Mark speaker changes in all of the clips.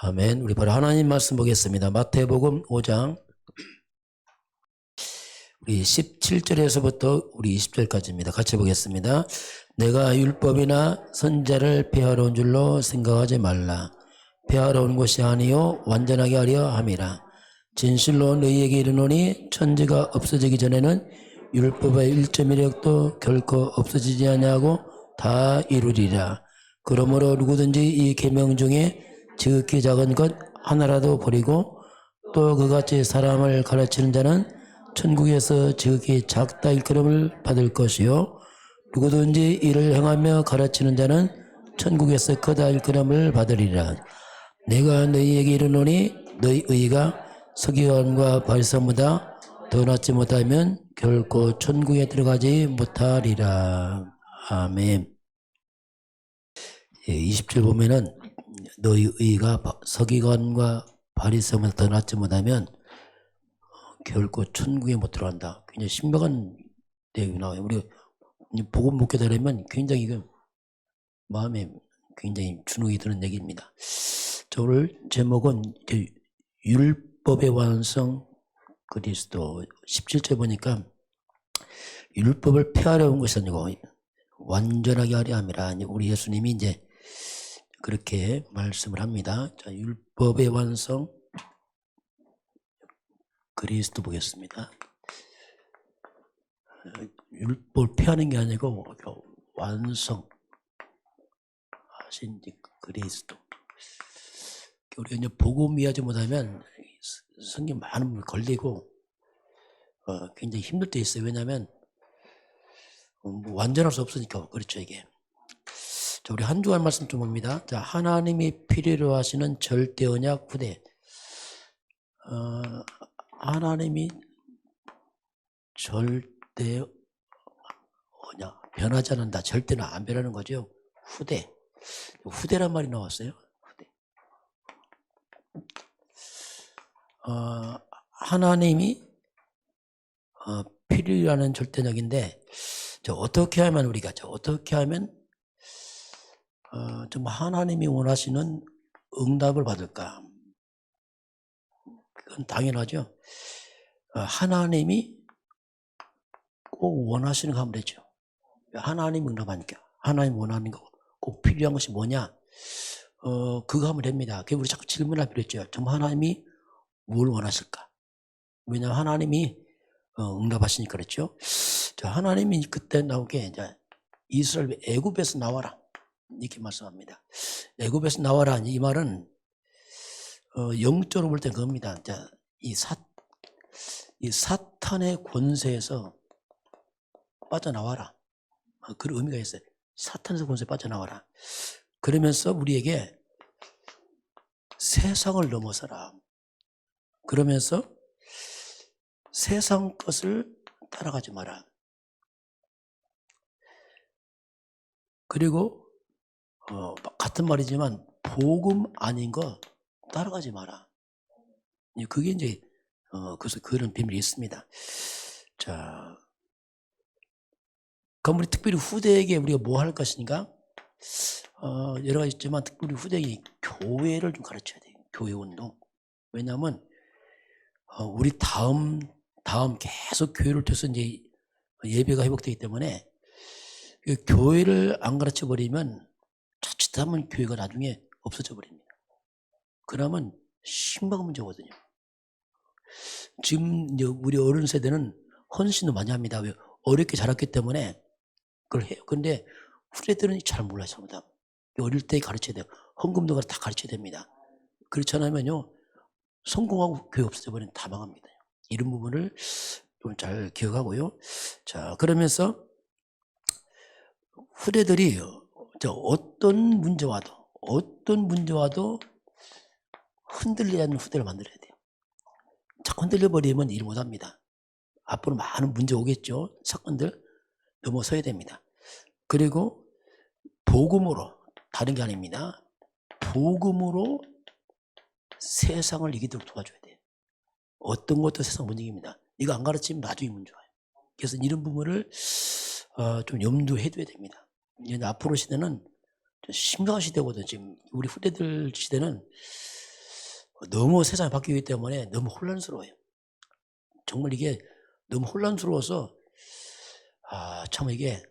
Speaker 1: 아멘. 우리 바로 하나님 말씀 보겠습니다. 마태복음 5장 우리 17절에서부터 우리 20절까지입니다. 같이 보겠습니다. 내가 율법이나 선자를 폐하러 온 줄로 생각하지 말라. 폐하러 온 것이 아니요 완전하게 하려 함이라. 진실로 너희에게 이르노니 천지가 없어지기 전에는 율법의 1.1획도 결코 없어지지 아니하고 다 이루리라. 그러므로 누구든지 이 계명 중에 지극히 작은 것 하나라도 버리고 또 그같이 사람을 가르치는 자는 천국에서 지극히 작다 일컬음을 받을 것이요 누구든지 이를 행하며 가르치는 자는 천국에서 크다 일컬음을 받으리라. 내가 너희에게 이르노니 너희 의가 서기관과 바리새인보다 더 낫지 못하면 결코 천국에 들어가지 못하리라. 아멘. 20절 보면은 너희 의가 서기관과 바리새인보다 더 낫지 못하면 결코 천국에 못 들어간다. 굉장히 신박한 내용이 나와요. 우리 복음 묵게 되려면 굉장히 마음에 굉장히 주눅이 드는 얘기입니다. 자, 오늘 제목은 율법의 완성 그리스도. 17절 보니까 율법을 폐하려 온 것이 아니고 완전하게 하려 함이라. 우리 예수님이 이제 그렇게 말씀을 합니다. 자, 율법의 완성 그리스도 보겠습니다. 율법을 폐하는 게 아니고 완성하신 그리스도. 우리가 이제 복음 이해하지 못하면 성경 많은 물 걸리고 굉장히 힘들 때 있어요. 왜냐하면 완전할 수 없으니까. 그렇죠, 이게. 자, 우리 한 주간 말씀 좀 봅니다. 자, 하나님이 필요로 하시는 절대 언약 후대. 하나님이 절대 언약 변하지 않는다. 절대는 안 변하는 거죠. 후대. 후대란 말이 나왔어요. 후대. 하나님이 필요로 하는 절대 언약인데 어떻게 하면 우리가 어떻게 하면 좀 하나님이 원하시는 응답을 받을까? 그건 당연하죠. 하나님이 꼭 원하시는 거 하면 되죠. 하나님 응답하니까. 하나님 원하는 거 꼭 필요한 것이 뭐냐? 그거 하면 됩니다. 그게 우리 자꾸 질문할 필요 있죠. 정말 하나님이 뭘 원하실까? 왜냐하면 하나님이 응답하시니까 그렇죠. 자, 하나님이 그때 나오게 이제 이스라엘 애굽에서 나와라 이렇게 말씀합니다. 애굽에서 나와라 이 말은 영적으로 볼 때 그겁니다. 자, 이 사탄의 권세에서 빠져나와라. 그런 의미가 있어요. 사탄의 권세에 빠져나와라. 그러면서 우리에게 세상을 넘어서라. 그러면서 세상 것을 따라가지 마라. 그리고 같은 말이지만 복음 아닌 거 따라가지 마라. 그게 이제 그래서 그런 비밀이 있습니다. 자, 그럼 우리 특별히 후대에게 우리가 뭐 할 것인가? 여러 가지 있지만 특별히 후대에게 교회를 좀 가르쳐야 돼요. 교회 운동. 왜냐하면 우리 다음 계속 교회를 통해서 이제 예배가 회복되기 때문에 교회를 안 가르쳐 버리면 자칫하면 교회가 나중에 없어져 버립니다. 그러면 심각한 문제거든요. 지금 이제 우리 어른 세대는 헌신도 많이 합니다. 왜? 어렵게 자랐기 때문에 그걸 해요. 그런데 후대들은 잘 몰라요. 잘못하면. 어릴 때 가르쳐야 돼요. 헌금도 다 가르쳐야 됩니다. 그렇지 않으면요 성공하고 교회 없어져 버리면 다 망합니다. 이런 부분을 좀 잘 기억하고요. 자, 그러면서 후대들이 어떤 문제와도 흔들리지 않는 후대를 만들어야 돼요. 자꾸 흔들려버리면 일 못합니다. 앞으로 많은 문제 오겠죠. 사건들 넘어서야 됩니다. 그리고 복음으로, 다른 게 아닙니다. 복음으로 세상을 이기도록 도와줘야 돼요. 어떤 것도 세상 못 이깁니다. 이거 안 가르치면 나중에 문제 와요. 그래서 이런 부분을 좀 염두해 둬야 됩니다. 이제 앞으로 시대는 좀 심각한 시대거든요. 지금 우리 후대들 시대는 너무 세상이 바뀌기 때문에 너무 혼란스러워요. 정말 이게 너무 혼란스러워서 참 이게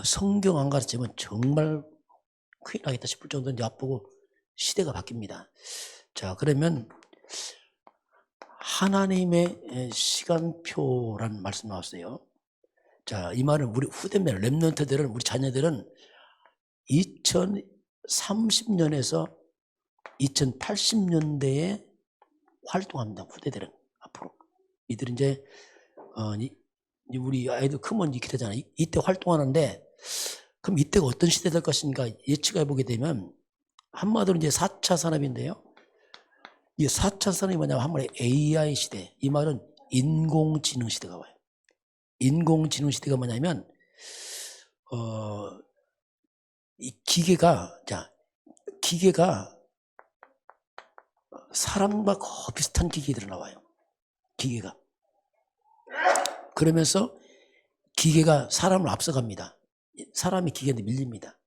Speaker 1: 성경 안 가르치면 정말 큰일 나겠다 싶을 정도로 이제 앞보고 시대가 바뀝니다. 자, 그러면 하나님의 시간표라는 말씀 나왔어요. 자, 이 말은 우리 후대면 렘넌트들은, 우리 자녀들은 2030년에서 2080년대에 활동합니다. 후대들은 앞으로. 이들은 이제 우리 아이들 크면 이렇게 되잖아요. 이때 활동하는데, 그럼 이때가 어떤 시대 될 것인가 예측해 보게 되면, 한마디로 이제 4차 산업인데요. 이 4차 산업이 뭐냐면 한마디로 AI 시대. 이 말은 인공지능 시대가 와요. 인공지능 시대가 뭐냐면 이 기계가 사람과 거의 비슷한 기계들이 나와요. 기계가. 그러면서 기계가 사람을 앞서갑니다. 사람이 기계한테 밀립니다.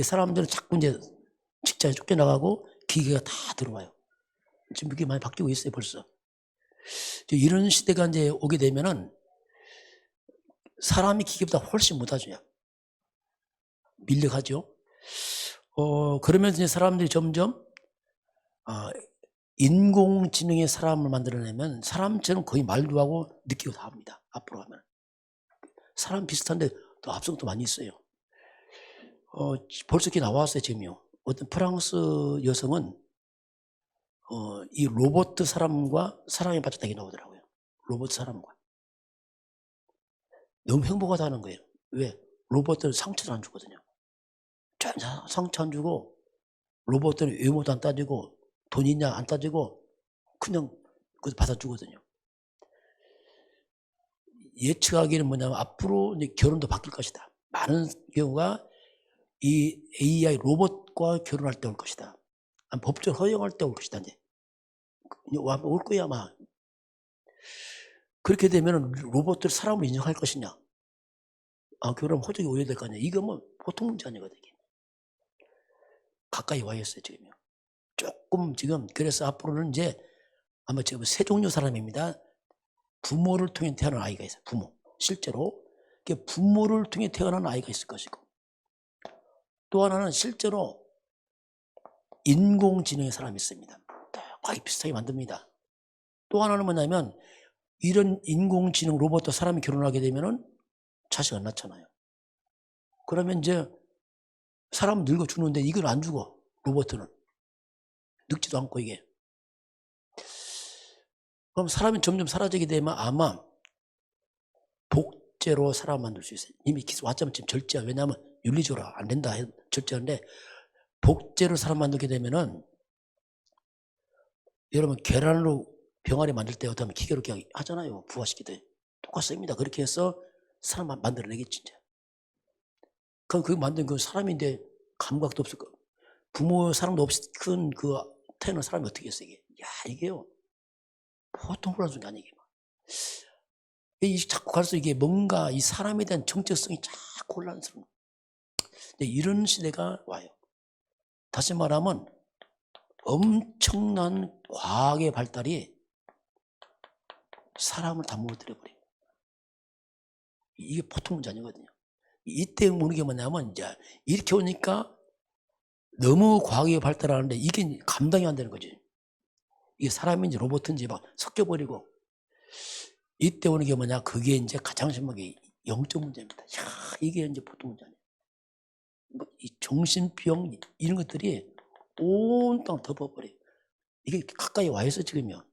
Speaker 1: 사람들은 자꾸 이제 직장에 쫓겨나가고 기계가 다 들어와요. 지금 이게 많이 바뀌고 있어요, 벌써. 이런 시대가 이제 오게 되면은 사람이 기계보다 훨씬 못하죠. 밀려가죠. 그러면서 이제 사람들이 점점 인공지능의 사람을 만들어내면 사람처럼 거의 말도 하고 느끼고 다 합니다. 앞으로 하면. 사람 비슷한데 또 합성도 많이 있어요. 벌써 이렇게 나왔어요, 지금요. 어떤 프랑스 여성은 이 로봇 사람과 사랑에 빠졌다고 나오더라고요. 로봇 사람과. 너무 행복하다는 거예요. 왜? 로봇들은 상처를 안 주거든요. 전혀 상처 안 주고, 로봇들은 외모도 안 따지고, 돈 있냐 안 따지고, 그냥 그거 받아주거든요. 예측하기는 뭐냐면 앞으로 이제 결혼도 바뀔 것이다. 많은 경우가 이 AI 로봇과 결혼할 때 올 것이다. 법적으로 허용할 때 올 것이다. 이제 올 거야 아마. 그렇게 되면 로봇들 사람을 인정할 것이냐? 결혼 호적이 오해될 거 아니야. 이거 뭐 보통 문제 아니거든요. 가까이 와 있어요 지금요. 조금 지금 그래서 앞으로는 이제 아마 지금 세 종류 사람입니다. 부모를 통해 태어난 아이가 있어요. 부모. 실제로 부모를 통해 태어난 아이가 있을 것이고, 또 하나는 실제로 인공지능의 사람이 있습니다. 거의 비슷하게 만듭니다. 또 하나는 뭐냐면 이런 인공지능 로봇도 사람이 결혼하게 되면은 자식 안 낳잖아요. 그러면 이제 사람 늙어 죽는데 이건 안 죽어. 로봇은 늙지도 않고 이게. 그럼 사람이 점점 사라지게 되면 아마 복제로 사람 만들 수 있어요. 이미 기술 왔자면 지금 절제야. 왜냐하면 윤리적으로 안 된다. 절제하는데 복제로 사람 만들게 되면은 여러분 계란으로 병아리 만들 때 어떤 기계로 그냥 하잖아요. 부화시키듯. 똑같습니다. 그렇게 해서 사람 만들어내겠지 이제. 그럼 그 만든 그 사람인데 감각도 없을 거. 부모 사람도 없이 큰 그 태어난 사람이 어떻게 했어 이게? 야 이게요. 보통 혼란스러운 게 아니게. 자꾸 갈수록 이게 뭔가 이 사람에 대한 정체성이 자꾸 혼란스러운. 이런 시대가 와요. 다시 말하면 엄청난 과학의 발달이 사람을 다 무너뜨려버려요. 이게 보통 문제 아니거든요. 이때 오는 게 뭐냐면 이제 이렇게 오니까 너무 과학이 발달하는데 이게 감당이 안 되는 거지. 이게 사람인지 로봇인지 막 섞여버리고, 이때 오는 게 뭐냐, 그게 이제 가장 심하게 영적 문제입니다. 이게 이제 보통 문제 아니에요. 이 정신병 이런 것들이 온 땅 덮어버려요. 이게 가까이 와 있어 지금요.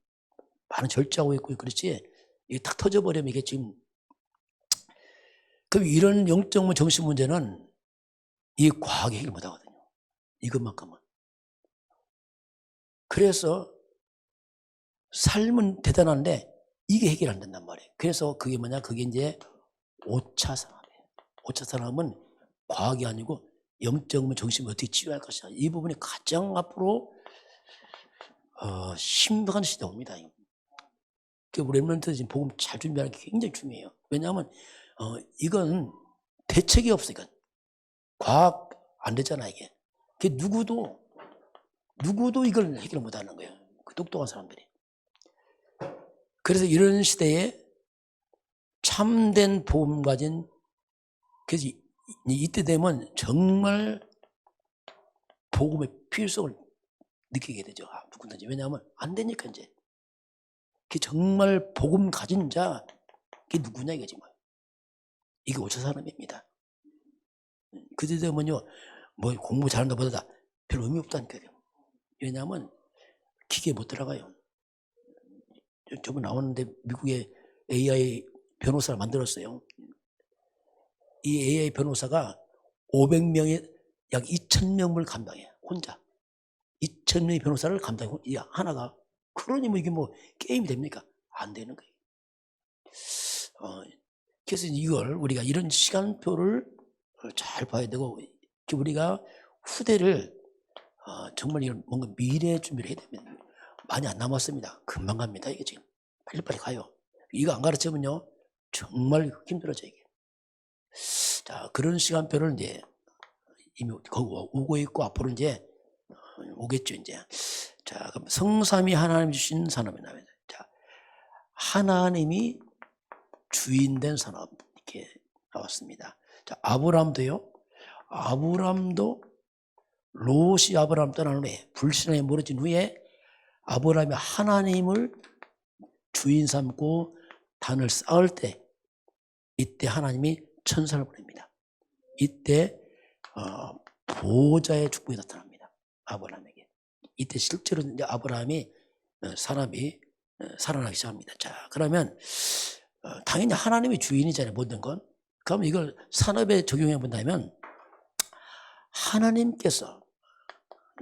Speaker 1: 많은 절제하고 있고 그렇지. 이게 탁 터져버리면 이게 지금. 그럼 이런 영적 정신 문제는 이 과학이 해결 못하거든요. 이것만큼은. 그래서 삶은 대단한데 이게 해결 안 된단 말이에요. 그래서 그게 뭐냐, 그게 이제 5차 산업이에요. 5차 산업은 과학이 아니고 영적 정신을 어떻게 치유할 것이냐. 이 부분이 가장 앞으로 심각한 시대가 옵니다. 우리 렘넌트 지금 복음 잘 준비하는 게 굉장히 중요해요. 왜냐하면 이건 대책이 없으니까. 과학 안 되잖아 이게. 누구도 누구도 이걸 해결 못하는 거예요. 그 똑똑한 사람들이. 그래서 이런 시대에 참된 복음 가진, 그래서 이때 되면 정말 복음의 필요성을 느끼게 되죠. 누구든지. 왜냐하면 안 되니까 이제. 그 정말 복음 가진 자, 그게 누구냐 이거지 뭐. 이게 5천 사람입니다. 그때 되면요, 뭐 공부 잘한다 보다 별 의미 없다니까요. 왜냐하면 기계에 못 들어가요. 저번 나오는데 미국의 AI 변호사를 만들었어요. 이 AI 변호사가 500명의 약 2,000명을 감당해. 혼자. 2,000명의 변호사를 감당해. 이 하나가. 그러니 뭐 이게 뭐 게임이 됩니까? 안 되는 거예요. 그래서 이걸 우리가 이런 시간표를 잘 봐야 되고, 우리가 후대를 정말 이런 뭔가 미래 준비를 해야 됩니다. 많이 안 남았습니다. 금방 갑니다. 이게 지금 빨리빨리 가요. 이거 안 가르치면요 정말 힘들어져 이게. 자, 그런 시간표를 이제 이미 오고 있고 앞으로 이제 오겠죠 이제. 자, 그럼 성삼위 하나님 주신 산업이 나와요. 자, 하나님이 주인된 산업 이렇게 나왔습니다. 자, 아브람도요. 아브람도 롯이 아브람 떠난 후에 불신앙에 멀어진 후에 아브람이 하나님을 주인 삼고 단을 쌓을 때, 이때 하나님이 천사를 보냅니다. 이때 보호자의 축복이 나타납니다. 아브라함에게. 이때 실제로 이제 아브라함이 사람이 살아나기 시작합니다. 자, 그러면 당연히 하나님이 주인이잖아요. 모든 건. 그럼 이걸 산업에 적용해 본다면 하나님께서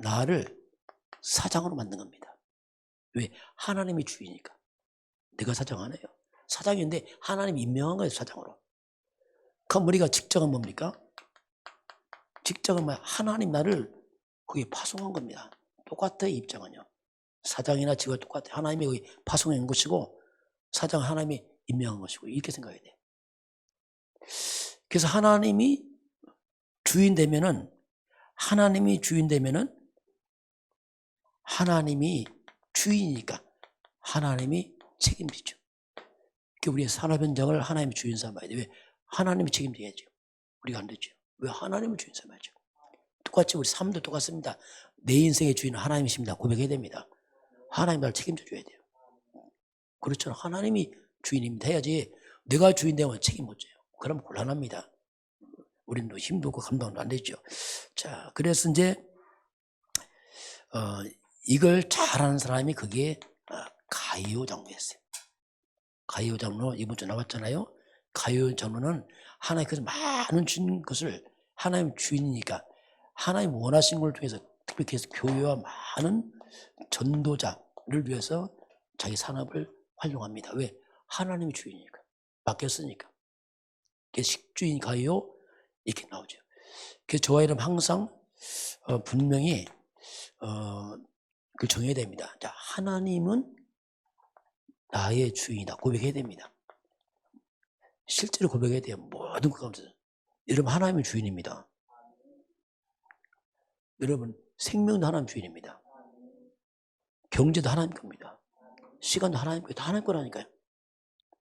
Speaker 1: 나를 사장으로 만든 겁니다. 왜? 하나님이 주인이니까. 내가 사장 안 해요. 사장인데 하나님이 임명한 거예요. 사장으로. 그럼 우리가 직장은 뭡니까? 직장은 뭐야? 하나님 나를 거기에 파송한 겁니다. 똑같아요. 입장은요. 사장이나 직원 똑같아요. 하나님이 거기 파송한 것이고 사장은 하나님이 임명한 것이고 이렇게 생각해야 돼요. 그래서 하나님이 주인 되면은 하나님이 주인이니까 하나님이 책임지죠. 그러니까 우리의 산업 현장을 하나님이 주인 삼아야 돼요. 왜? 하나님이 책임져야죠. 우리가 안 되죠. 왜? 하나님을 주인 삼아야죠. 똑같이 우리 삶도 똑같습니다. 내 인생의 주인은 하나님이십니다. 고백해야 됩니다. 하나님 나를 책임져 줘야 돼요. 그렇죠. 하나님이 주인입니다. 해야지 내가 주인 되면 책임 못 져요. 그러면 곤란합니다. 우리는 힘도 없고 감당도 안 되죠. 자, 그래서 이제 이걸 잘하는 사람이 그게 가이오 장로였어요. 가이오 장로 이번 주 나왔잖아요. 가이오 장로는 하나님께서 많은 준 것을 하나님 주인이니까 하나님 원하신 걸 통해서 특biệt 해서 교회와 많은 전도자를 위해서 자기 산업을 활용합니다. 왜? 하나님이 주인이니까. 맡겼으니까. 식주인 가이오 이렇게 나오죠. 그래서 저와 이름 항상 분명히 그걸 정해야 됩니다. 자, 하나님은 나의 주인이다. 고백해야 됩니다. 실제로 고백해야 돼요. 모든 것 가운데서. 여러분 하나님의 주인입니다. 여러분 생명도 하나님 주인입니다. 경제도 하나님 겁니다. 시간도 하나님 거, 다 하나님 거라니까요.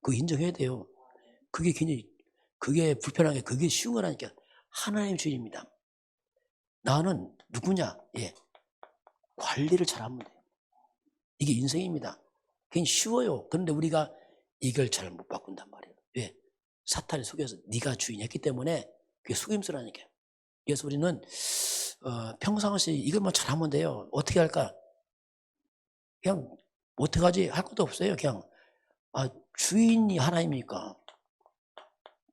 Speaker 1: 그거 인정해야 돼요. 그게 굉장히 그게 불편한 게 그게 쉬운 거라니까. 하나님 주인입니다. 나는 누구냐? 예, 관리를 잘하면 돼요. 이게 인생입니다. 그냥 쉬워요. 그런데 우리가 이걸 잘 못 바꾼단 말이에요. 왜? 사탄이 속여서 네가 주인이었기 때문에 그게 속임수라니까요. 그래서 우리는 평상시 이것만 잘하면 돼요. 어떻게 할까? 그냥 어떡하지? 할 것도 없어요. 그냥 주인이 하나님이니까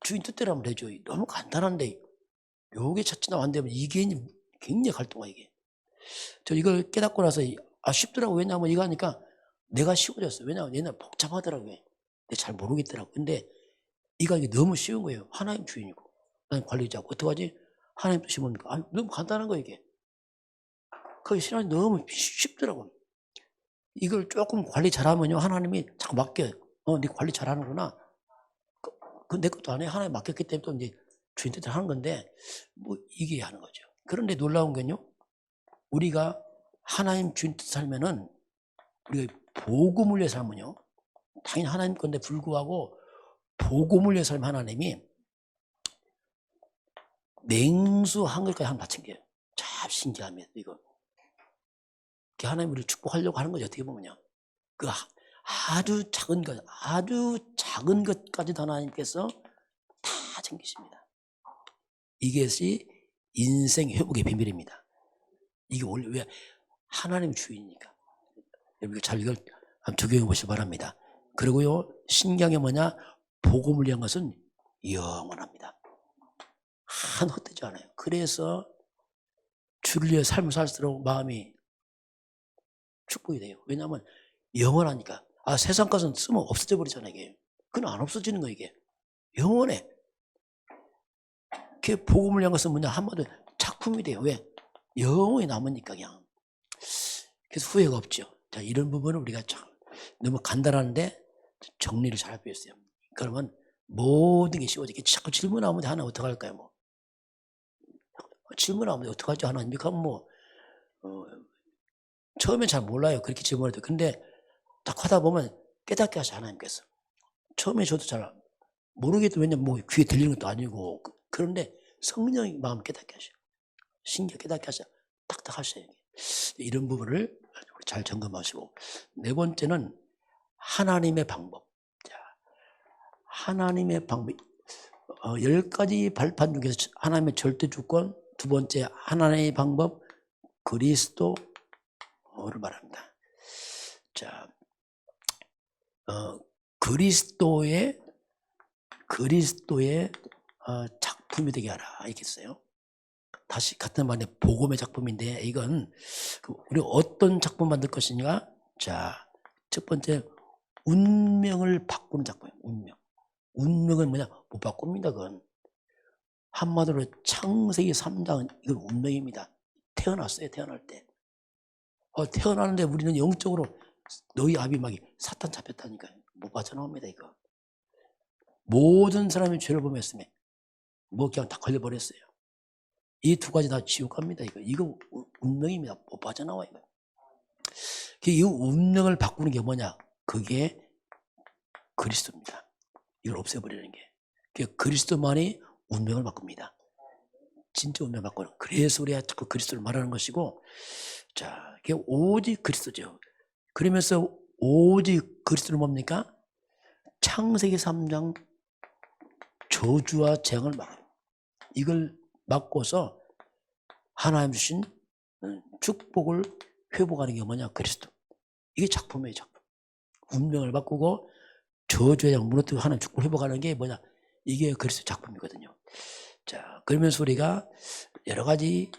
Speaker 1: 주인 뜻대로 하면 되죠. 너무 간단한데 요게 찾지도 안 되면 이게 굉장히 갈등화 이게. 저 이걸 깨닫고 나서 쉽더라고. 왜냐하면 이거 하니까 내가 쉬워졌어요. 왜냐하면 옛날에 복잡하더라고요. 내가 잘 모르겠더라고. 근데 이거 하기 너무 쉬운 거예요. 하나님 주인이고 난 관리자고 어떡하지? 하나님 뜻이 뭡니까? 너무 간단한 거예요 이게. 그게 신앙이 너무 쉽더라고요. 이걸 조금 관리 잘하면요 하나님이 자꾸 맡겨요. 네 관리 잘하는구나. 그 내 것도 안 해. 하나님 맡겼기 때문에 또 이제 주인 뜻대로 하는 건데 뭐 이게 하는 거죠. 그런데 놀라운 건요. 우리가 하나님 주인 뜻 살면은 우리가 복음을 위해 살면요, 당연히 하나님 건데 불구하고 복음을 위해 살면 하나님이 냉수 한 그릇까지 하나 바친 게요. 참 신기합니다. 이거 하나님 우리를 축복하려고 하는 거죠. 어떻게 보면요, 그 아주 작은 것까지도 하나님께서 다 챙기십니다. 이것이 인생 회복의 비밀입니다. 이게 원래 왜 하나님 주인이니까. 여러분 잘 이걸 한번 적용해 보시기 바랍니다. 그리고요, 신기한 게 뭐냐, 복음을 위한 것은 영원합니다. 한 헛되지 않아요. 그래서 주를 위해 삶을 살수록 마음이 축복이 돼요. 왜냐하면 영원하니까. 세상 것은 쓰면 없어져 버리잖아요. 이게 그건 안 없어지는 거예요. 이게 영원해. 그 복음을 위한 것은 뭐냐, 한마디로 작품이 돼요. 왜? 영원히 남으니까. 그냥 그래서 후회가 없죠. 자, 이런 부분은 우리가 참 너무 간단한데 정리를 잘 하고 있어요. 그러면 모든 게 쉬워지게. 자꾸 질문하면 하나 어떡할까요? 뭐 질문하면 어떡하죠? 하나님이니까 처음엔 잘 몰라요. 그렇게 질문해도. 근데 딱 하다 보면 깨닫게 하셔, 하나님께서. 처음에 저도 잘 모르겠도, 왜냐면 뭐 귀에 들리는 것도 아니고. 그런데 성령이 마음 깨닫게 하셔. 신경 깨닫게 하셔. 딱딱 하셔요. 이런 부분을 잘 점검하시고. 네 번째는 하나님의 방법. 자, 하나님의 방법. 10가지 발판 중에서 하나님의 절대 주권, 두 번째 하나님의 방법, 그리스도를 말합니다. 자, 그리스도의 작품이 되게 하라, 이렇게 써요. 다시 같은 말에 복음의 작품인데, 이건 우리 어떤 작품 만들 것이냐. 자, 첫 번째 운명을 바꾸는 작품이에요. 운명은 뭐냐, 못 바꿉니다. 그건 한마디로 창세기 3장은 이건 운명입니다. 태어났어요. 태어날 때. 태어나는데 우리는 영적으로 너희 아비막이 사탄 잡혔다니까요. 못 빠져나옵니다. 이거 모든 사람이 죄를 범했으면 그냥 다 걸려버렸어요. 이 두 가지 다 지옥 갑니다. 이거 운명입니다. 못 빠져나와요. 이 운명을 바꾸는 게 뭐냐, 그게 그리스도입니다. 이걸 없애버리는 게. 그리스도만이 운명을 바꿉니다. 진짜 운명 바꾸는. 그래서 우리가 자꾸 그리스도를 말하는 것이고, 자, 그게 오직 그리스도죠. 그러면서 오직 그리스도는 뭡니까? 창세기 3장 저주와 재앙을 막아요. 이걸 막고서 하나님 주신 축복을 회복하는 게 뭐냐, 그리스도. 이게 작품이에요. 작품. 운명을 바꾸고 저주의 양 무너뜨리고 하나님 축복을 회복하는 게 뭐냐, 이게 그리스도 작품이거든요. 자, 그러면서 우리가 여러 가지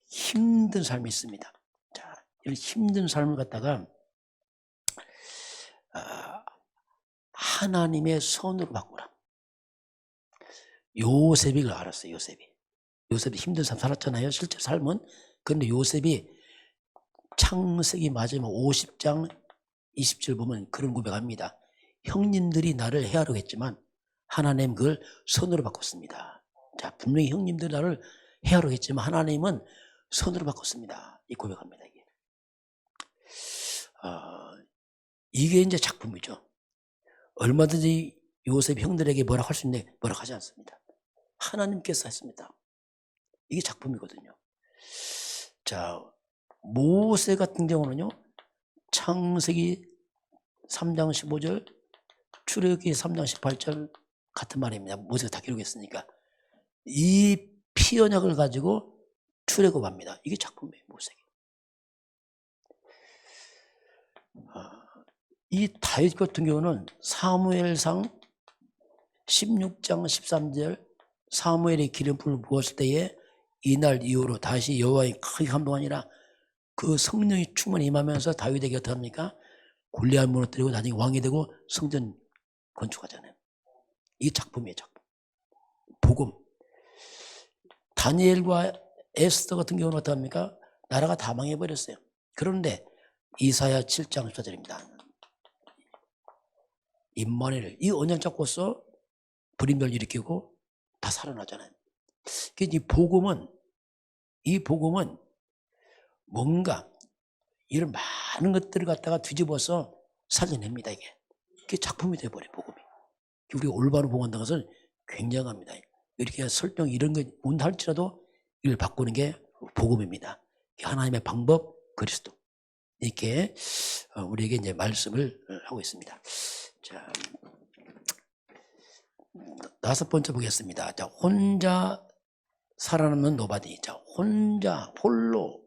Speaker 1: 힘든 삶이 있습니다. 자, 이런 힘든 삶을 갖다가 하나님의 손으로 바꾸라. 요셉이 그걸 알았어요. 요셉이 힘든 삶 살았잖아요. 실제 삶은. 그런데 요셉이 창세기 마지막 50장 20절 보면 그런 고백합니다. 형님들이 나를 해하려고 했지만 하나님 그걸 손으로 바꿨습니다. 자, 분명히 형님들이 나를 해하려고 했지만 하나님은 손으로 바꿨습니다. 이 고백합니다. 이게 이제 작품이죠. 얼마든지 요셉 형들에게 뭐라 할 수 있는데 뭐라 하지 않습니다. 하나님께서 했습니다. 이게 작품이거든요. 자, 모세 같은 경우는요, 창세기 3장 15절, 출애굽기 3장 18절 같은 말입니다. 모세가 다 기록했으니까. 이 피 언약을 가지고 출애굽합니다. 이게 작품이에요, 모세에게. 이 다윗 같은 경우는 사무엘상 16장 13절, 사무엘이 기름불을 부었을 때에 이날 이후로 다시 여호와의 크게 감동하니라, 그 성령이 충만히 임하면서 다윗에게 어떻게 합니까? 골리앗 무너뜨리고 나중에 왕이 되고 성전 건축하잖아요. 이게 작품이에요, 작품. 복음. 다니엘과 에스더 같은 경우는 어떻게 합니까? 나라가 다 망해버렸어요. 그런데 이사야 7장 14절입니다. 임마누엘, 이 언약 잡고서 불임별 일으키고 다 살아나잖아요. 이 복음은 뭔가 이런 많은 것들을 갖다가 뒤집어서 살려냅니다. 이게 작품이 돼버려요. 복음이. 우리가 올바로 복음한다는 것은 굉장합니다. 이렇게 설정 이런 거 운할지라도 이걸 바꾸는 게 복음입니다. 하나님의 방법 그리스도 이렇게 우리에게 이제 말씀을 하고 있습니다. 자, 5번째 보겠습니다. 자, 혼자 살아남는 노바디. 자, 혼자 홀로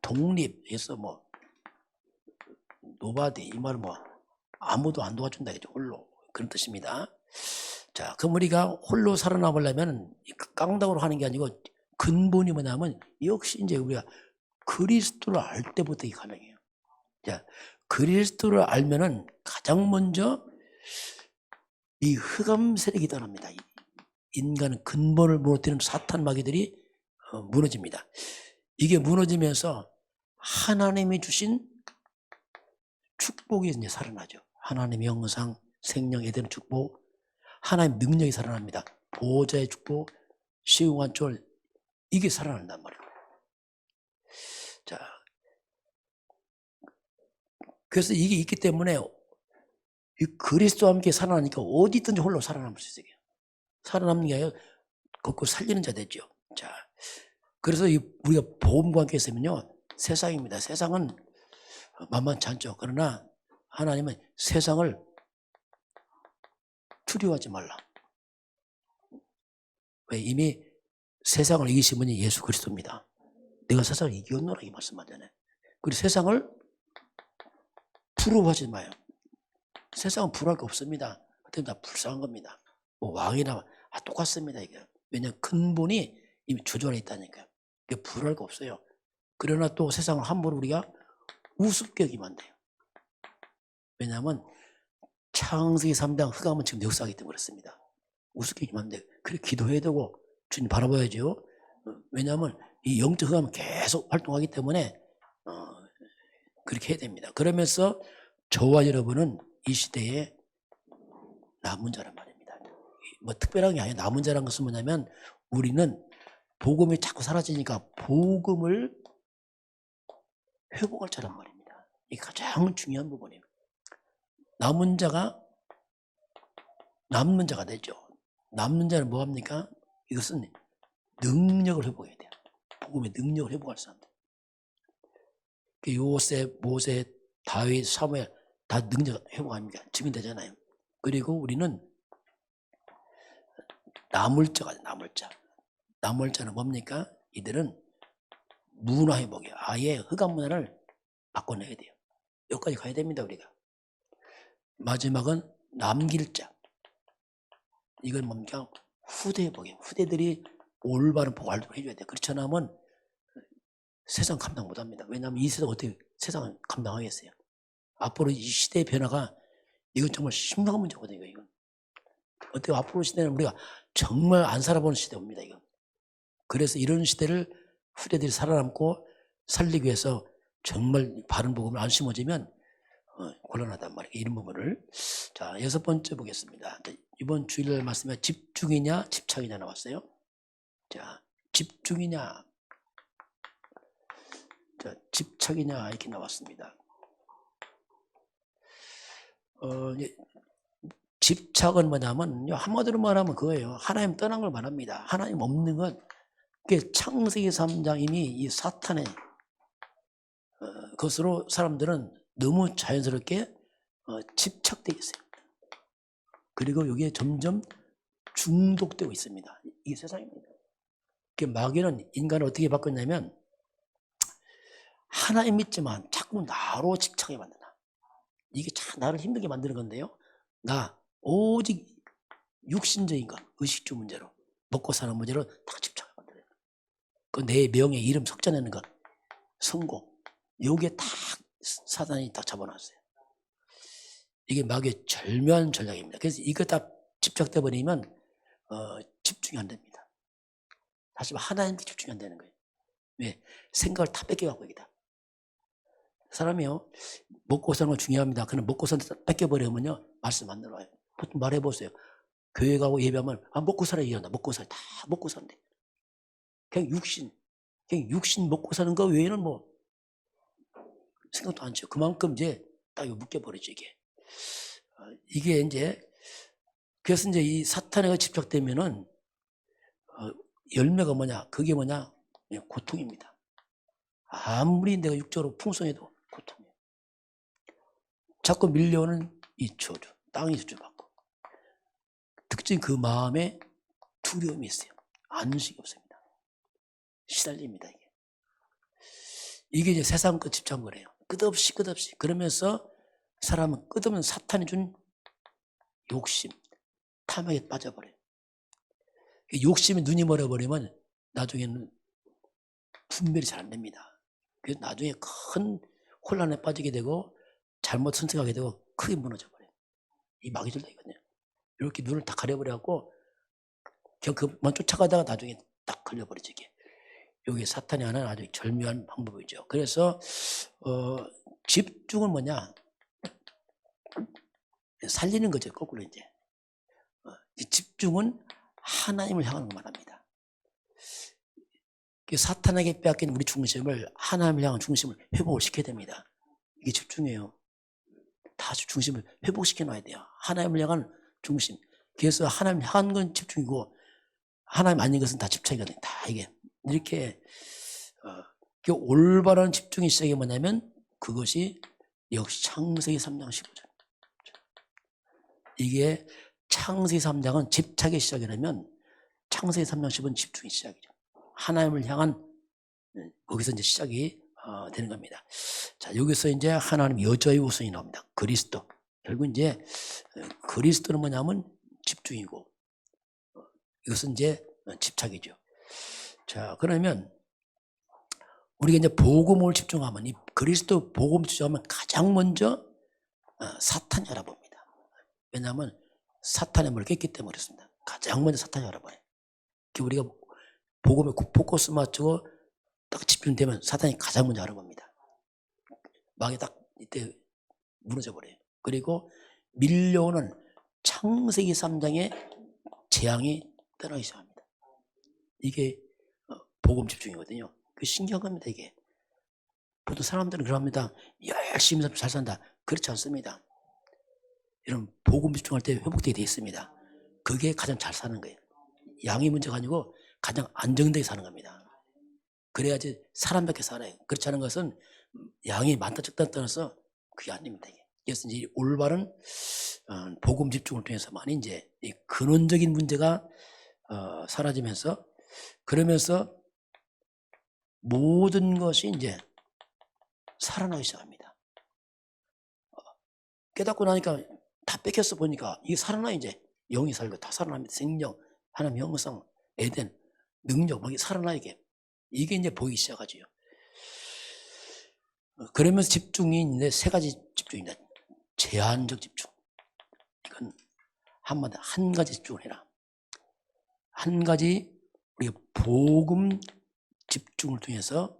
Speaker 1: 독립해서 뭐 노바디 이 말은 뭐 아무도 안 도와준다 이죠. 홀로 그런 뜻입니다. 자, 그럼 우리가 홀로 살아남으려면 깡다구로 하는 게 아니고 근본이 뭐냐면 역시 이제 우리가 그리스도를 알 때부터 이게 가능해요. 자, 그리스도를 알면은 가장 먼저 이 흑암 세력이 떠납니다. 인간은 근본을 무너뜨리는 사탄 마귀들이 무너집니다. 이게 무너지면서 하나님이 주신 축복이 이제 살아나죠. 하나님의 영상, 생명에 대한 축복, 하나님의 능력이 살아납니다. 보호자의 축복, 시용한 쫄 이게 살아난단 말이에요. 자, 그래서 이게 있기 때문에 이 그리스도와 함께 살아나니까 어디든지 홀로 살아남을 수 있어요. 살아남는 게 아니라 걷고 살리는 자 되죠. 자, 그래서 우리가 복음과 함께 있으면요 세상입니다. 세상은 만만치 않죠. 그러나 하나님은 세상을 두려워하지 말라. 왜? 이미 세상을 이기신 분이 예수 그리스도입니다. 내가 세상을 이겼노라 이 말씀하잖아요. 그리고 세상을 부러워하지 마요. 세상은 부러워할 게 없습니다. 어떤 다 불쌍한 겁니다. 뭐 왕이나 똑같습니다. 이게. 왜냐하면 근본이 이미 주저해 있다니까요. 이게 부러워할 게 없어요. 그러나 또 세상을 함부로 우리가 우습게 여기면 안 돼요. 왜냐하면 창세기 3장 흑암은 지금 역사하기 때문에 그렇습니다. 우습게 여기면 안 돼요. 그래 기도해야 되고 주님 바라봐야죠. 왜냐하면 이 영적 흑암은 계속 활동하기 때문에 그렇게 해야 됩니다. 그러면서 저와 여러분은 이 시대에 남은 자란 말입니다. 뭐 특별한 게 아니에요. 남은 자란 것은 뭐냐면 우리는 복음이 자꾸 사라지니까 복음을 회복할 자란 말입니다. 이게 가장 중요한 부분이에요. 남은 자가 되죠. 남는 자는 뭐합니까? 이것은 능력을 회복해야 돼요. 복음의 능력을 회복할 사람들. 요셉, 모세, 다윗, 사무엘 다 능력 회복합니까? 증인되잖아요. 그리고 우리는 남을 자가 남을 자. 남을 자는 뭡니까? 이들은 문화 회복이에요. 아예 흑암 문화를 바꿔내야 돼요. 여기까지 가야 됩니다. 우리가. 마지막은 남길 자. 이건 뭡니까? 후대 회복이에요. 후대들이 올바른 복을 해줘야 돼요. 그렇지 않으면 세상 감당 못합니다. 왜냐하면 이 세상 어떻게 세상을 감당하겠어요? 앞으로 이 시대의 변화가 이건 정말 심각한 문제거든요. 이건 어떻게 앞으로 시대는 우리가 정말 안 살아보는 시대입니다. 이건. 그래서 이런 시대를 후대들이 살아남고 살리기 위해서 정말 바른 복음을 안 심어지면 곤란하단 말이에요. 이런 부분을. 자, 6번째 보겠습니다. 이번 주일 말씀에 집중이냐 집착이냐 나왔어요. 자, 집중이냐 자, 집착이냐 이렇게 나왔습니다. 집착은 뭐냐면 한마디로 말하면 그거예요. 하나님 떠난 걸 말합니다. 하나님 없는 것. 그게 창세기 3장 이미 이 사탄의 것으로 사람들은 너무 자연스럽게 집착되어 있어요. 그리고 여기에 점점 중독되고 있습니다. 이게 세상입니다. 마귀는 인간을 어떻게 바꿨냐면 하나님 믿지만 자꾸 나로 집착하게 만든다. 이게 참 나를 힘들게 만드는 건데요. 나 오직 육신적인 것, 의식주 문제로 먹고 사는 문제로 다 집착하게 만들어요. 그 내 명예, 이름 석자내는 것, 성공 여기에 딱 사단이 딱 잡아놨어요. 이게 마귀의 절묘한 전략입니다. 그래서 이거 딱 집착돼 버리면 집중이 안 됩니다. 다시 하나님께 집중이 안 되는 거예요. 왜? 생각을 다 뺏겨갖고 있다. 사람이요 먹고 사는 건 중요합니다. 그럼 먹고 사는 거 뺏겨버리면요 말씀 안 들어와요. 보통 말해보세요. 교회 가고 예배하면 먹고 살아야 이런다. 먹고 살아. 다 먹고 산대. 그냥 육신 먹고 사는 거 외에는 뭐 생각도 안 쳐요. 그만큼 이제 딱 묶여버리죠, 이게. 이게 이제, 그래서 이제 이 사탄에 집착되면은, 열매가 뭐냐? 그게 뭐냐? 그냥 고통입니다. 아무리 내가 육적으로 풍성해도 고통이에요. 자꾸 밀려오는 이 저주, 땅이 저주받고. 특징 그 마음에 두려움이 있어요. 안식이 없습니다. 시달립니다, 이게. 이게 이제 세상 것 집착한 거래요. 끝없이. 그러면서 사람은 끝없는 사탄이 준 욕심, 탐욕에 빠져버려요. 욕심에 눈이 멀어버리면 나중에는 분별이 잘 안 됩니다. 그래서 나중에 큰 혼란에 빠지게 되고 잘못 선택하게 되고 크게 무너져버려요. 이 마귀들도 이거든요. 이렇게 눈을 다 가려버려갖고 그냥 그만 쫓아가다가 나중에 딱 걸려버리죠, 이게. 여기 사탄이 하는 아주 절묘한 방법이죠. 그래서 집중은 뭐냐? 살리는 거죠, 거꾸로 이제. 집중은 하나님을 향하는 거 말합니다. 사탄에게 빼앗긴 우리 중심을 하나님을 향한 중심을 회복을 시켜야 됩니다. 이게 집중이에요. 다시 중심을 회복시켜 놔야 돼요. 하나님을 향한 중심. 그래서 하나님을 향한 건 집중이고 하나님 아닌 것은 다 집착이거든요. 다 이게 이렇게 올바른 집중의 시작이 뭐냐면 그것이 역시 창세기 3장 15절. 이게 창세기 3장은 집착의 시작이라면 창세기 3장 10은 집중의 시작이죠. 하나님을 향한 거기서 이제 시작이 되는 겁니다. 자, 여기서 이제 하나님 여자의 우선이 나옵니다. 그리스도. 결국 이제 그리스도는 뭐냐면 집중이고 이것은 이제 집착이죠. 자, 그러면 우리가 이제 복음을 집중하면 이 그리스도 복음 집중하면 가장 먼저 사탄이 알아봅니다. 왜냐하면 사탄의 머리를 깼기 때문에 그렇습니다. 가장 먼저 사탄이 알아봐요. 우리가 복음에 포커스 맞추고 딱 집중되면 사탄이 가장 먼저 알아봅니다. 마귀 딱 이때 무너져버려요. 그리고 밀려오는 창세기 3장의 재앙이 떠나기 시작합니다. 이게 복음 집중이거든요. 그 신기한 겁니다, 이게. 보통 사람들은 그럽니다. 열심히 잘 산다. 그렇지 않습니다. 이런 복음 집중할 때 회복되게 되어 있습니다. 그게 가장 잘 사는 거예요. 양이 문제가 아니고 가장 안정되게 사는 겁니다. 그래야지 사람답게 살아요. 그렇지 않은 것은 양이 많다 적다 떠나서 그게 아닙니다. 그래서 이제 올바른 복음 집중을 통해서만 이제 이 근원적인 문제가 사라지면서 그러면서 모든 것이 이제 살아나기 시작합니다. 깨닫고 나니까 다 뺏겼어 보니까 이게 살아나 이제 영이 살고 다 살아납니다. 생명, 하나님 형성, 에덴, 능력 막 살아나 이게 이제 보이기 시작하지요. 그러면서 집중이 있는데 세 가지 집중입니다. 제한적 집중. 이건 한마디 한 가지 집중을 해라. 한 가지 우리가 복음 집중을 통해서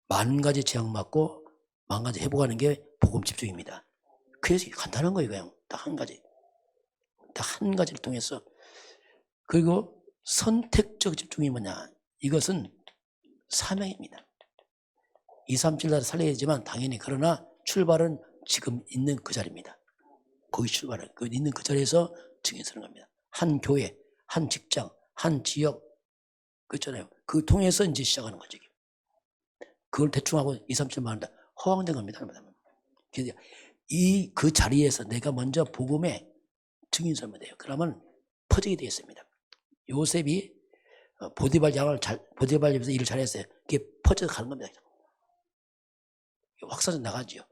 Speaker 1: 만 가지 재앙 맞고 만 가지 회복하는 게 복음 집중입니다. 그래서 간단한 거예요. 그냥 딱 한 가지. 딱 한 가지를 통해서. 그리고 선택적 집중이 뭐냐. 이것은 사명입니다. 2, 3, 7날 살려야지만 당연히 그러나 출발은 지금 있는 그 자리입니다. 거기 출발을 그 있는 그 자리에서 증인서는 겁니다. 한 교회, 한 직장, 한 지역 그렇잖아요. 그 통해서 이제 시작하는 거죠. 그걸 대충 하고 2, 3, 7만 한다. 허황된 겁니다. 이 그 자리에서 내가 먼저 복음의 증인서면 돼요. 그러면 퍼지게 되어 있습니다. 요셉이 보디발 집에서 일을 잘했어요. 그게 퍼져 가는 겁니다. 확산해 나가지요.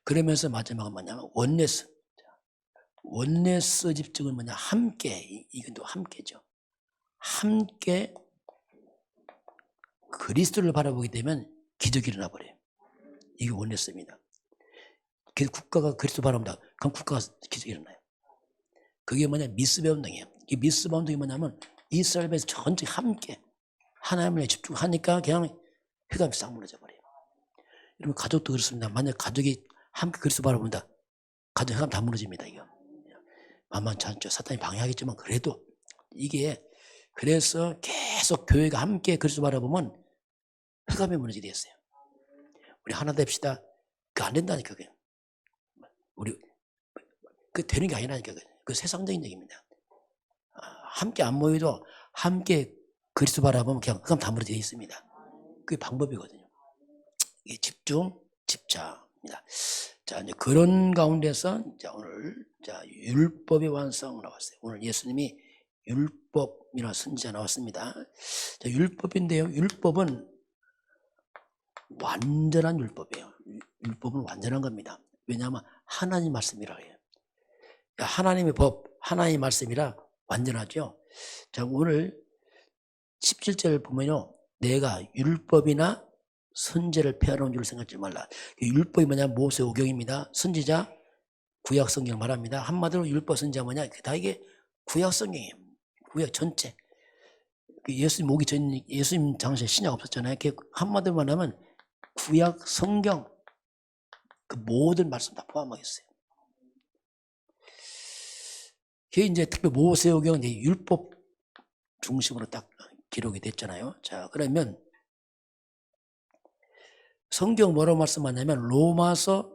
Speaker 1: 그러면서 마지막은 뭐냐면 원네스 집중은 뭐냐 함께 이건 또 함께죠. 함께 그리스도를 바라보게 되면 기적이 일어나 버려요. 이게 원네스입니다. 국가가 그리스도 바라본다. 그럼 국가가 기적이 일어나요. 그게 뭐냐 미스베 운동이에요. 이 미스베 운동이 뭐냐면 이스라엘에서 전체 함께 하나님을 집중하니까 그냥 회감이 싹 무너져 버려요. 여러분 가족도 그렇습니다. 만약 가족이 함께 그리스도 바라본다. 가족 회감 다 무너집니다. 이거 만만치 않죠. 사탄이 방해하겠지만 그래도 이게 그래서 계속 교회가 함께 그리스도 바라보면 회감이 무너지게 됐어요. 우리 하나 됩시다. 그 안 된다니까. 그게. 우리 그 되는 게 아니라니까. 그 세상적인 얘기입니다. 함께 안 모여도 함께 그리스도 바라보면 그냥 다 무너져 있습니다. 그게 방법이거든요. 이게 집중, 집착입니다. 자, 이제 그런 가운데서 자, 오늘 자, 율법의 완성 나왔어요. 오늘 예수님이 율법이나 선지자 나왔습니다. 자, 율법인데요. 율법은 완전한 율법이에요. 율법은 완전한 겁니다. 왜냐하면 하나님 말씀이라 해요. 하나님의 법, 하나님의 말씀이라 완전하죠. 자, 오늘 17절을 보면요. 내가 율법이나 선지자를 폐하러 줄 생각하지 말라. 율법이 뭐냐? 모세오경입니다. 선지자 구약 성경을 말합니다. 한마디로 율법 선지자 뭐냐? 다 이게 구약 성경이에요. 구약 전체. 예수님 오기 전 예수님 당시에 신약 없었잖아요. 한마디로 말하면 구약 성경 그 모든 말씀 다 포함하겠어요. 그게 이제 특히 모세오경은 이제 율법 중심으로 딱 기록이 됐잖아요. 자, 그러면 성경 뭐라고 말씀하냐면 로마서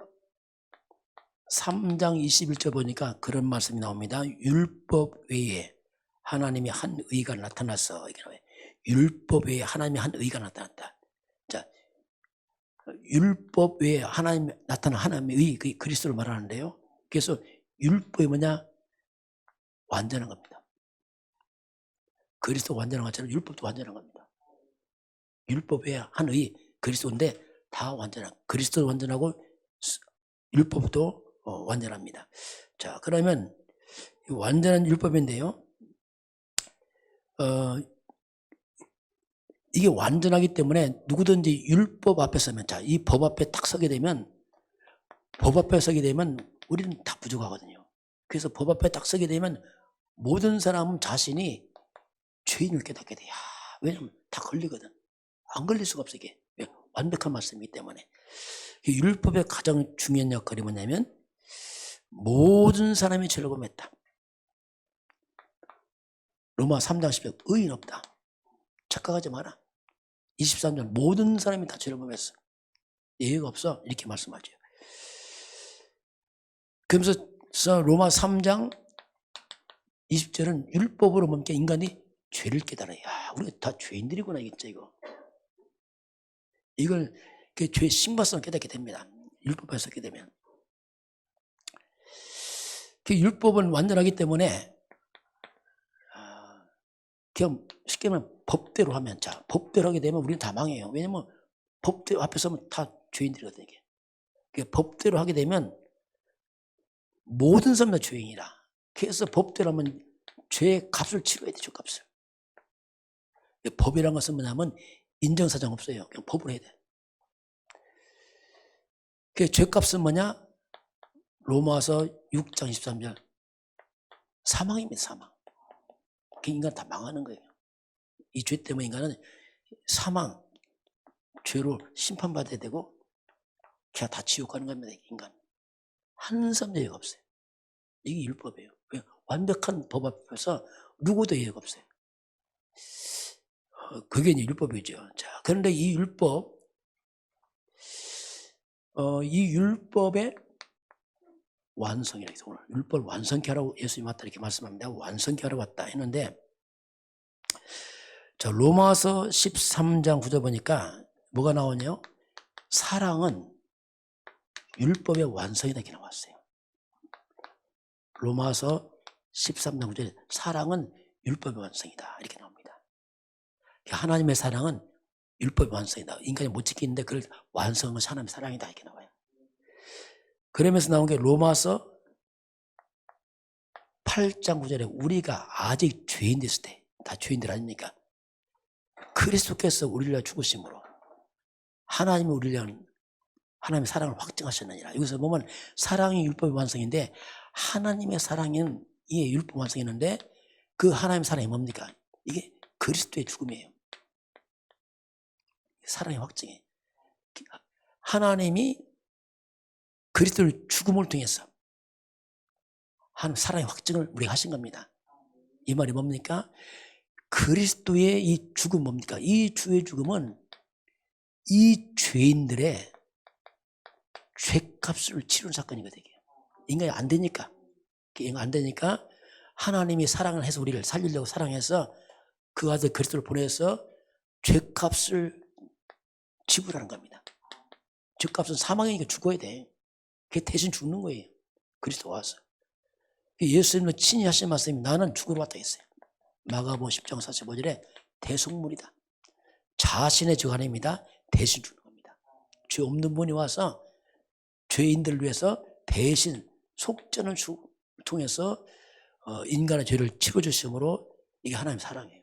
Speaker 1: 3장 21절 보니까 그런 말씀이 나옵니다. 율법 외에 하나님의 한 의가 나타났어. 율법 외에 하나님의 한 의가 나타났다. 자, 율법 외에 하나님 나타난 하나님의 의, 그 그리스도를 말하는데요. 그래서 율법이 뭐냐? 완전한 겁니다. 그리스도가 완전한 것처럼 율법도 완전한 겁니다. 율법 외에 한 의, 그리스도인데 다 완전한, 그리스도도 완전하고 율법도 완전합니다. 자, 그러면 완전한 율법인데요. 이게 완전하기 때문에 누구든지 율법 앞에 서면, 자, 이 법 앞에 딱 서게 되면, 법 앞에 서게 되면 우리는 다 부족하거든요. 그래서 법 앞에 딱 서게 되면 모든 사람은 자신이 죄인을 깨닫게 돼. 왜냐면 다 걸리거든. 안 걸릴 수가 없어, 이게. 완벽한 말씀이기 때문에. 율법의 가장 중요한 역할이 뭐냐면 모든 사람이 죄를 범했다. 로마 3장 10절 의인 없다. 착각하지 마라. 23절 모든 사람이 다 죄를 범했어. 예외가 없어. 이렇게 말씀하죠. 그러면서 로마 3장 20절은 율법으로 멈게 인간이 죄를 깨달아. 야, 우리가 다 죄인들이구나, 이겠죠, 이거. 이걸 그 죄의 심각성을 깨닫게 됩니다. 율법에 서게 되면. 그 율법은 완전하기 때문에 그냥 쉽게 말하면 법대로 하면, 자, 법대로 하게 되면 우리는 다 망해요. 왜냐면 법대로 앞에 서면 다 죄인들이거든요. 이게. 그러니까 법대로 하게 되면 모든 사람 다 죄인이라. 그래서 법대로 하면 죄의 값을 치러야 되죠, 값을. 법이라는 것은 뭐냐면 인정사정 없어요. 그냥 법으로 해야 돼. 그 죄값은 뭐냐? 로마서 6장 23절 사망입니다. 사망. 그 인간 다 망하는 거예요. 이 죄 때문에 인간은 사망, 죄로 심판받아야 되고 그냥 다 지옥 가는 겁니다. 인간. 한 사람도 예외가 없어요. 이게 율법이에요. 완벽한 법 앞에서 누구도 예외가 없어요. 그게 이제 율법이죠. 자, 그런데 이 율법, 이 율법의 완성이라고 해서 오늘 율법을 완성케 하라고 예수님 왔다 이렇게 말씀합니다. 완성케 하라고 왔다 했는데, 자, 로마서 13장 9절 보니까 뭐가 나오냐요? 사랑은 율법의 완성이다 이렇게 나왔어요. 로마서 13장 9절에 사랑은 율법의 완성이다 이렇게 나옵니다. 하나님의 사랑은 율법의 완성이다. 인간이 못 지키는데 그걸 완성한 것이 하나님의 사랑이다 이렇게 나와요. 그러면서 나온 게 로마서 8장 9절에 우리가 아직 죄인 됐을 때, 다 죄인들 아닙니까? 그리스도께서 우리를 위하여 죽으심으로 하나님이 우리를 위한 하나님의 사랑을 확증하셨느니라. 여기서 보면 사랑이 율법의 완성인데 하나님의 사랑은 이 율법 완성이었는데 그 하나님의 사랑이 뭡니까? 이게 그리스도의 죽음이에요. 사랑의 확증이에요. 하나님이 그리스도의 죽음을 통해서 하나님 사랑의 확증을 우리가 하신 겁니다. 이 말이 뭡니까? 그리스도의 이 죽음 뭡니까? 이 주의 죽음은 이 죄인들의 죄값을 치르는 사건이거든요. 인간이 안 되니까. 인간 안 되니까 하나님이 사랑을 해서 우리를 살리려고 사랑해서 그 아들 그리스도를 보내서 죄값을 지불하는 겁니다. 죄값은 사망이니까 죽어야 돼. 그게 대신 죽는 거예요. 그리스도 와서. 예수님은 친히 하신 말씀이 나는 죽으러 왔다 했어요. 마가복음 10장 45절에 대속물이다. 자신의 죄가 아닙니다. 대신 주는 겁니다. 죄 없는 분이 와서 죄인들을 위해서 대신 속전을 통해서 인간의 죄를 치워주심으로 이게 하나님의 사랑이에요.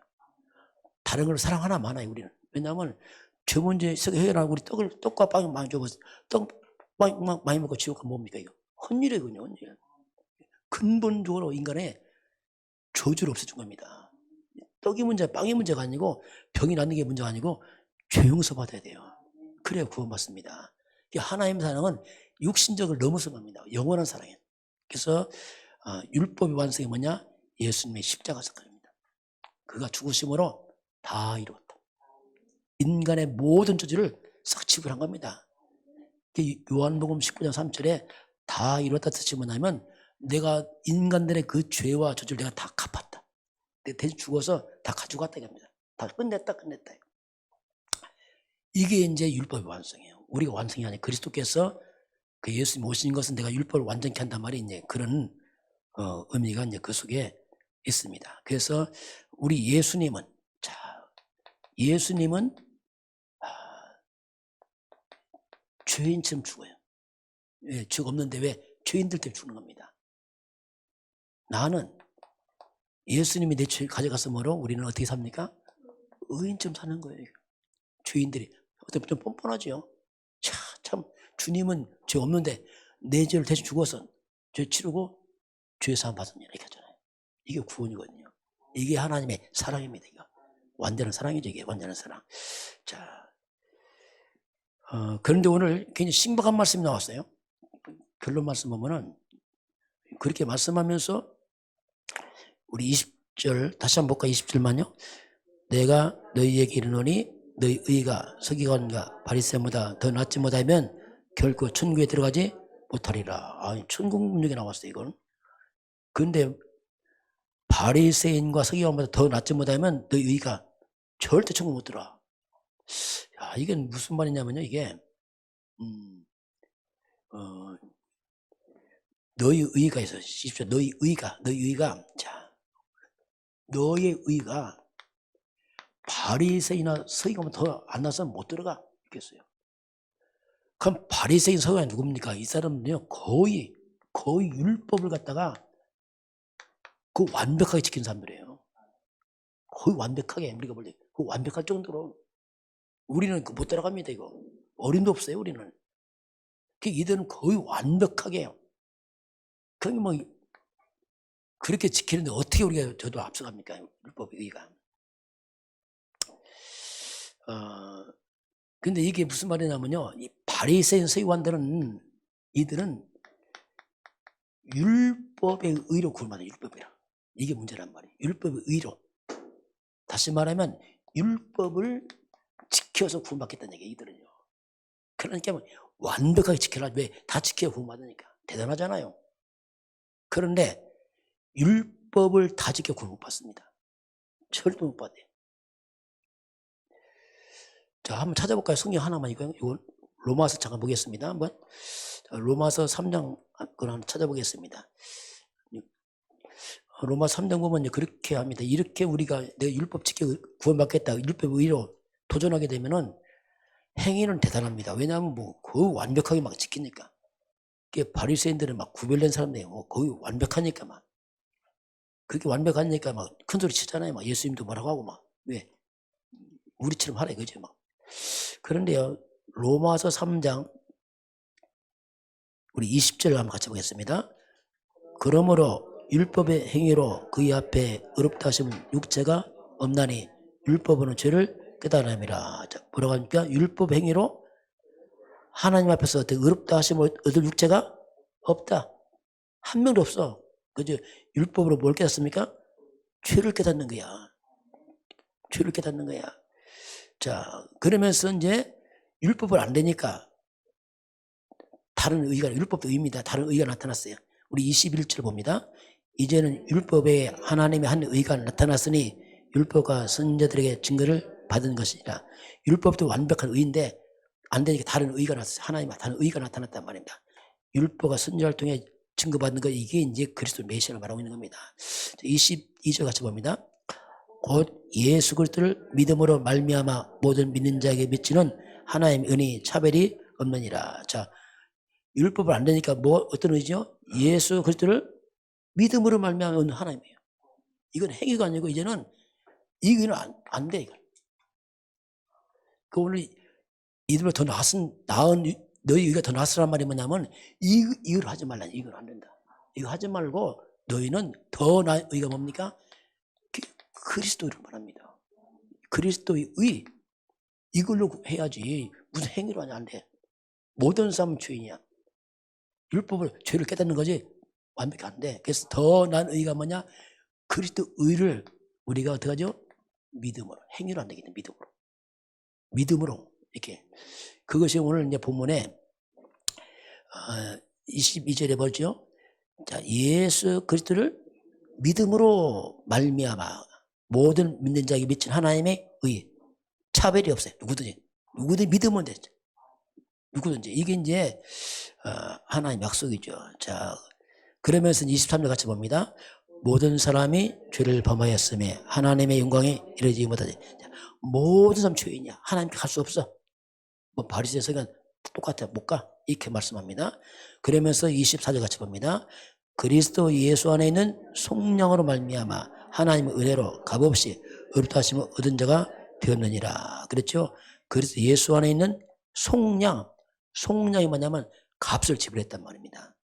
Speaker 1: 다른 걸 사랑 하나 많아요, 우리는. 왜냐하면 죄 문제 해결하고 우리 떡과 빵 많이 줘서 떡빵 많이 먹고 지옥 가면 뭡니까, 이거? 헛일이군요, 헛일. 근본적으로 인간의 저주를 없애준 겁니다. 떡이 문제, 빵이 문제가 아니고 병이 낫는 게 문제가 아니고 죄 용서 받아야 돼요. 그래야 구원받습니다. 하나님의 사랑은 육신적을 넘어서 갑니다. 영원한 사랑이에요. 그래서 율법의 완성이 뭐냐? 예수님의 십자가 사건입니다. 그가 죽으심으로 다 이루었다. 인간의 모든 저주를 싹 지불한 겁니다. 요한복음 19장 3절에 다 이루었다 뜻이 뭐냐면 내가 인간들의 그 죄와 저주를 내가 다 갚았다. 내가 대신 죽어서 다 가져갔다 이겁니다. 다 끝냈다. 이게 이제 율법의 완성이에요. 우리가 완성이 아니라 그리스도께서 그 예수님 오신 것은 내가 율법을 완전케 한단 말이 이제 그런 의미가 이제 그 속에 있습니다. 그래서 우리 예수님은 죄인처럼 죽어요. 왜? 죄가 없는데 왜? 죄인들 때문에 죽는 겁니다. 나는 예수님이 내 죄 가져가서 뭐로 우리는 어떻게 삽니까? 의인처럼 사는 거예요. 죄인들이 어떻게 좀 뻔뻔하죠. 참 주님은 죄 없는데 내 죄를 대신 죽어서 죄 치르고 죄 사함 받았냐 이렇게 하잖아요. 이게 구원이거든요. 이게 하나님의 사랑입니다. 이거 완전한 사랑이죠. 이게 완전한 사랑. 자, 그런데 오늘 굉장히 신박한 말씀이 나왔어요. 결론 말씀 보면은 그렇게 말씀하면서 우리 20절 다시 한번 볼까? 20절만요. 내가 너희에게 이르노니 너희 의가 서기관과 바리새인보다 더 낫지 못하면 결코 천국에 들어가지 못하리라. 아니, 천국 문역에 나왔어요, 이건. 그런데 바리새인과 서기관보다 더 낫지 못하면 너희 의가 절대 천국 못 들어와. 야, 이게 무슨 말이냐면요, 이게 너희 의가 있어. 너희 의가 자, 너의 의가 바리새인이나 서기관보다 더 안 나서는 못 들어가. 있겠어요. 그럼 바리새인 서기관이 누굽니까? 이 사람은요 거의 율법을 갖다가 그 완벽하게 지킨 사람들이에요. 거의 완벽하게 우리가 볼 때 그 완벽할 정도로 우리는 못 따라갑니다. 이거 어림도 없어요. 우리는 이들은 거의 완벽하게 그럼 뭐 그렇게 지키는데 어떻게 우리가 저도 앞서갑니까? 율법의 의가. 근데 이게 무슨 말이냐면요. 이 바리새인 서기관들은 이들은 율법의 의로 구원받아요. 율법이라. 이게 문제란 말이에요. 율법의 의로. 다시 말하면 율법을 지켜서 구원받겠다는 얘기예요. 이들은요. 그러니까 완벽하게 지켜라. 왜? 다 지켜야 구원받으니까. 대단하잖아요. 그런데 율법을 다 지켜 구원 못 받습니다. 절대 못 받아요. 자, 한번 찾아볼까요? 성경 하나만 이건 로마서 잠깐 보겠습니다. 한번 로마서 3장 그걸 한번 찾아보겠습니다. 로마 3장 보면 그렇게 합니다. 이렇게 우리가 내가 율법 지켜 구원받겠다. 율법 의로 도전하게 되면은 행위는 대단합니다. 왜냐하면 뭐 거의 완벽하게 막 지키니까. 그게 바리새인들은 막 구별된 사람들이에요. 거의 완벽하니까 막. 그렇게 완벽하니까 막 큰 소리 치잖아요. 막 예수님도 뭐라고 하고 막. 왜? 우리처럼 하라 이거죠. 막. 그런데요, 로마서 3장 우리 20절 한번 같이 보겠습니다. 그러므로 율법의 행위로 그의 앞에 의롭다 하심은 육체가 없나니 율법은 죄를 깨달음이라. 뭐라고 합니까? 율법 행위로 하나님 앞에서 어떻게 의롭다 하심을 얻을 육체가 없다. 한 명도 없어. 그죠? 율법으로 뭘 깨닫습니까? 죄를 깨닫는 거야. 죄를 깨닫는 거야. 자, 그러면서 이제 율법을 안 되니까 다른 의가, 율법도 의입니다. 다른 의가 나타났어요. 우리 21절 봅니다. 이제는 율법에 하나님의 한 의가 나타났으니 율법과 선지자들에게 증거를 받은 것이라. 율법도 완벽한 의인데 안 되니까 다른 의가 나타났어요. 하나님의 다른 의가 나타났단 말입니다. 율법과 선지자를 통해 증거받는 것, 이게 이제 그리스도 메시아를 말하고 있는 겁니다. 22절 같이 봅니다. 곧 예수 그리스도를 믿음으로 말미암아 모든 믿는 자에게 미치는 하나님의 은혜 차별이 없느니라. 자, 율법을 안 되니까 뭐 어떤 의죠? 예수 그리스도를 믿음으로 말미암아 얻는 하나님이에요. 이건 행위가 아니고 이제는 이 의는 안 돼. 이건. 그 오늘 이들보다 더 나은 너희 의가 더 낫으란 말이 뭐냐면 이걸 하지 말라. 이걸 안 된다. 이거 하지 말고 너희는 더 나은 의가 뭡니까? 그리스도를 말합니다. 그리스도의 의. 이걸로 해야지. 무슨 행위로 하냐 안 돼. 모든 사람은 죄인이야. 율법을 죄를 깨닫는 거지 완벽히 안 돼. 그래서 더 나은 의가 뭐냐? 그리스도 의를 우리가 어떻게 하죠? 믿음으로. 행위로 안 되겠네. 믿음으로. 믿음으로 이렇게. 그것이 오늘 이제 본문에 22절에 보죠. 자, 예수 그리스도를 믿음으로 말미암아 모든 믿는 자에게 미친 하나님의 의. 차별이 없어요. 누구든지 믿으면 되죠. 누구든지. 이게 이제 하나님의 약속이죠. 자, 그러면서 23절 같이 봅니다. 모든 사람이 죄를 범하였음에 하나님의 영광에 이르지 못하지. 모든 사람 죄인이야. 하나님께 갈 수 없어. 뭐 바리새인 서기관 똑같아. 못 가. 이렇게 말씀합니다. 그러면서 24절 같이 봅니다. 그리스도 예수 안에 있는 속량으로 말미암아 하나님의 은혜로 값없이 의롭다 하심을 얻은 자가 되었느니라. 그렇죠? 그리스도 예수 안에 있는 속량. 속량이 뭐냐면 값을 지불했단 말입니다.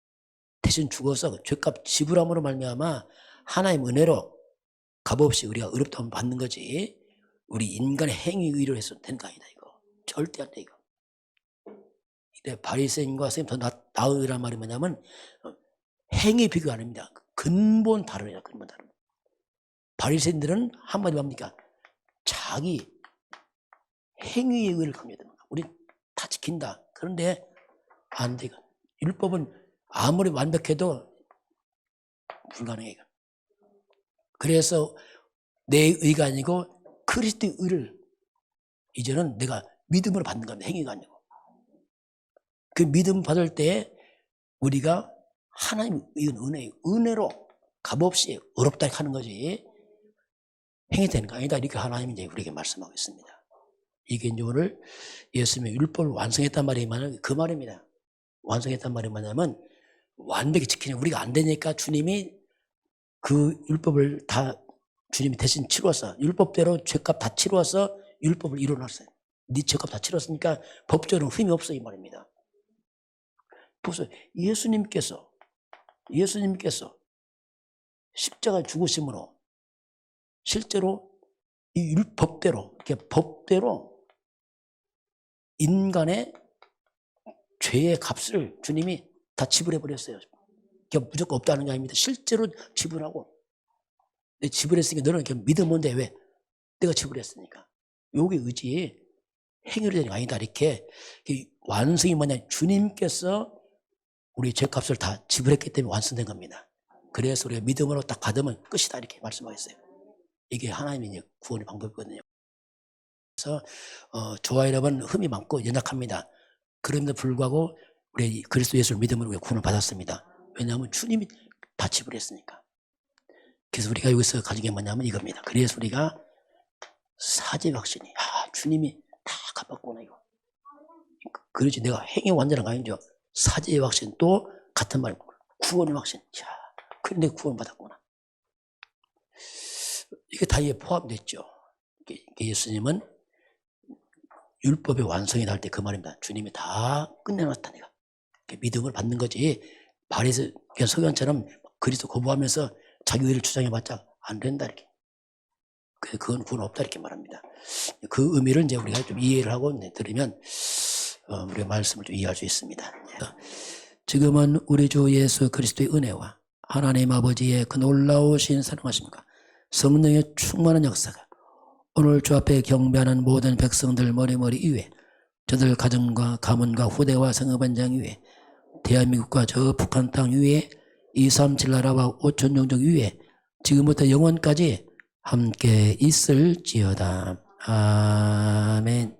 Speaker 1: 대신 죽어서 죄값 지불함으로 말미암아 하나님 은혜로 값없이 우리가 의롭다함을 받는 거지. 우리 인간의 행위 의로 해서 되는 거 아니다. 이거 절대 안 돼. 이거. 바리새인과 선생님 더 나으란 말이 뭐냐면 행위 비교 아닙니다. 근본 다릅니다. 근본 다릅니다. 바리새인들은 한마디로 합니까? 자기 행위의 의를 강조하는 거야. 우리 다 지킨다. 그런데 안 돼. 율법은 아무리 완벽해도 불가능해. 그래서 내 의가 아니고 그리스도의 의를 이제는 내가 믿음으로 받는 겁니다. 행위가 아니고. 그 믿음 받을 때 우리가 하나님의 은혜로 값없이 어렵다 하는 거지. 행위되는 거 아니다. 이렇게 하나님이 이제 우리에게 말씀하고 있습니다. 이게 이제 오늘 예수님의 율법을 완성했단 말이면 그 말입니다. 완성했단 말이 뭐냐면 완벽히 지키는 우리가 안 되니까 주님이 그 율법을 다 주님이 대신 치루어서 율법대로 죄값 다 치루어서 율법을 이뤄놨어요. 네 죄값 다 치렀으니까 법적으로는 흠이 없어 이 말입니다. 보세요. 예수님께서 십자가 죽으심으로 실제로 이 율법대로 이렇게 법대로 인간의 죄의 값을 주님이 다 지불해 버렸어요. 그러니까 무조건 없다는 게 아닙니다. 실제로 지불하고 내가 지불했으니까 너는 이렇게 믿으면 돼. 왜? 내가 지불했으니까. 요게 의지 행위로 되는 게 아니다. 이렇게 완성이 뭐냐? 주님께서 우리 죄값을 다 지불했기 때문에 완성된 겁니다. 그래서 우리가 믿음으로 딱 받으면 끝이다 이렇게 말씀하셨어요. 이게 하나님의 이제 구원의 방법이거든요. 그래서 저와 여러분 흠이 많고 연약합니다. 그럼에도 불구하고 우리 그리스도 예수를 믿음으로 우리가 구원을 받았습니다. 왜냐하면 주님이 다 지불했으니까. 그래서 우리가 여기서 가진 게 뭐냐면 이겁니다. 그래서 우리가 사죄 확신이 주님이 다 갚았구나 이거. 그렇지 내가 행위 완전한 거 아니죠. 사죄 확신 또 같은 말 구원의 확신. 그런데 구원 받았구나. 이게 다 이에 포함됐죠. 예수님은 율법의 완성이 날 때 그 말입니다. 주님이 다 끝내놨다 내가. 믿음을 받는 거지. 바리새인 서기관처럼 그리스도 거부하면서 자기 의를 주장해봤자 안 된다 이렇게. 그건 구원 없다 이렇게 말합니다. 그 의미를 이제 우리가 좀 이해를 하고 들으면 우리의 말씀을 좀 이해할 수 있습니다. 지금은 우리 주 예수 그리스도의 은혜와 하나님 아버지의 그 놀라우신 사랑하심과 성령의 충만한 역사가 오늘 주 앞에 경배하는 모든 백성들 머리머리 위에 저들 가정과 가문과 후대와 성읍원장 위에 대한민국과 저 북한 땅 위에 237 나라와 5천 종족 위에 지금부터 영원까지 함께 있을지어다. 아멘.